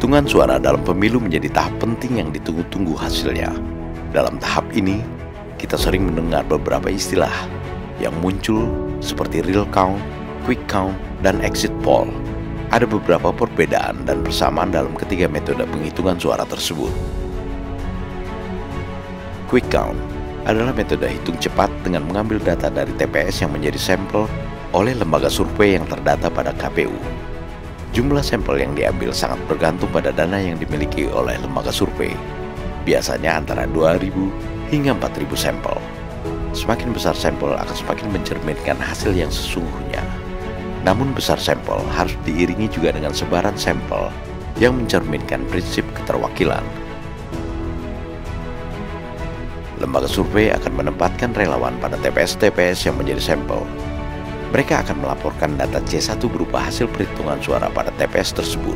Penghitungan suara dalam pemilu menjadi tahap penting yang ditunggu-tunggu hasilnya. Dalam tahap ini, kita sering mendengar beberapa istilah yang muncul seperti real count, quick count, dan exit poll. Ada beberapa perbedaan dan persamaan dalam ketiga metode penghitungan suara tersebut. Quick count adalah metode hitung cepat dengan mengambil data dari TPS yang menjadi sampel oleh lembaga survei yang terdata pada KPU. Jumlah sampel yang diambil sangat bergantung pada dana yang dimiliki oleh lembaga survei. Biasanya antara 2.000 hingga 4.000 sampel. Semakin besar sampel akan semakin mencerminkan hasil yang sesungguhnya. Namun besar sampel harus diiringi juga dengan sebaran sampel yang mencerminkan prinsip keterwakilan. Lembaga survei akan menempatkan relawan pada TPS-TPS yang menjadi sampel. Mereka akan melaporkan data C1 berupa hasil perhitungan suara pada TPS tersebut.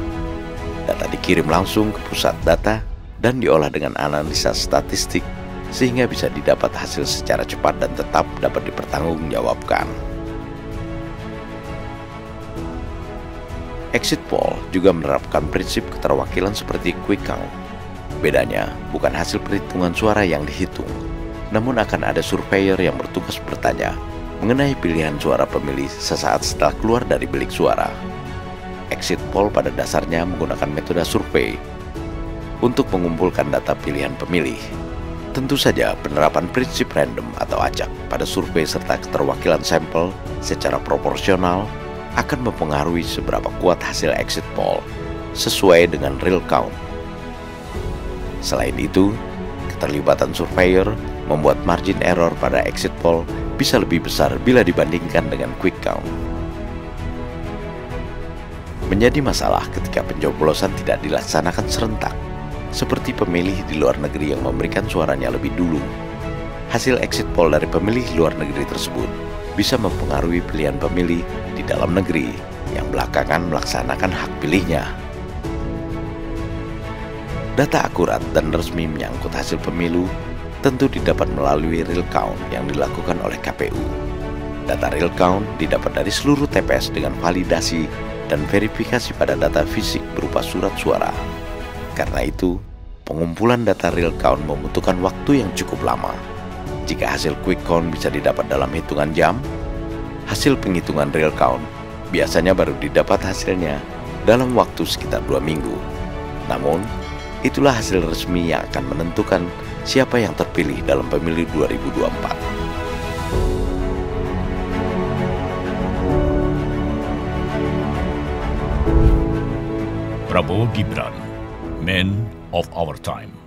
Data dikirim langsung ke pusat data dan diolah dengan analisa statistik sehingga bisa didapat hasil secara cepat dan tetap dapat dipertanggungjawabkan. Exit poll juga menerapkan prinsip keterwakilan seperti quick count. Bedanya bukan hasil perhitungan suara yang dihitung, namun akan ada surveyor yang bertugas bertanya mengenai pilihan suara pemilih sesaat setelah keluar dari bilik suara. Exit poll pada dasarnya menggunakan metode survei untuk mengumpulkan data pilihan pemilih. Tentu saja penerapan prinsip random atau acak pada survei serta keterwakilan sampel secara proporsional akan mempengaruhi seberapa kuat hasil exit poll sesuai dengan real count. Selain itu, keterlibatan surveyor membuat margin error pada exit poll bisa lebih besar bila dibandingkan dengan quick count. Menjadi masalah ketika pencoblosan tidak dilaksanakan serentak, seperti pemilih di luar negeri yang memberikan suaranya lebih dulu. Hasil exit poll dari pemilih luar negeri tersebut bisa mempengaruhi pilihan pemilih di dalam negeri yang belakangan melaksanakan hak pilihnya. Data akurat dan resmi menyangkut hasil pemilu tentu didapat melalui real count yang dilakukan oleh KPU. Data real count didapat dari seluruh TPS dengan validasi dan verifikasi pada data fisik berupa surat suara. Karena itu, pengumpulan data real count membutuhkan waktu yang cukup lama. Jika hasil quick count bisa didapat dalam hitungan jam, hasil penghitungan real count biasanya baru didapat hasilnya dalam waktu sekitar 2 minggu. Namun, itulah hasil resmi yang akan menentukan siapa yang terpilih dalam pemilu 2024. Prabowo Gibran, Man of Our Time.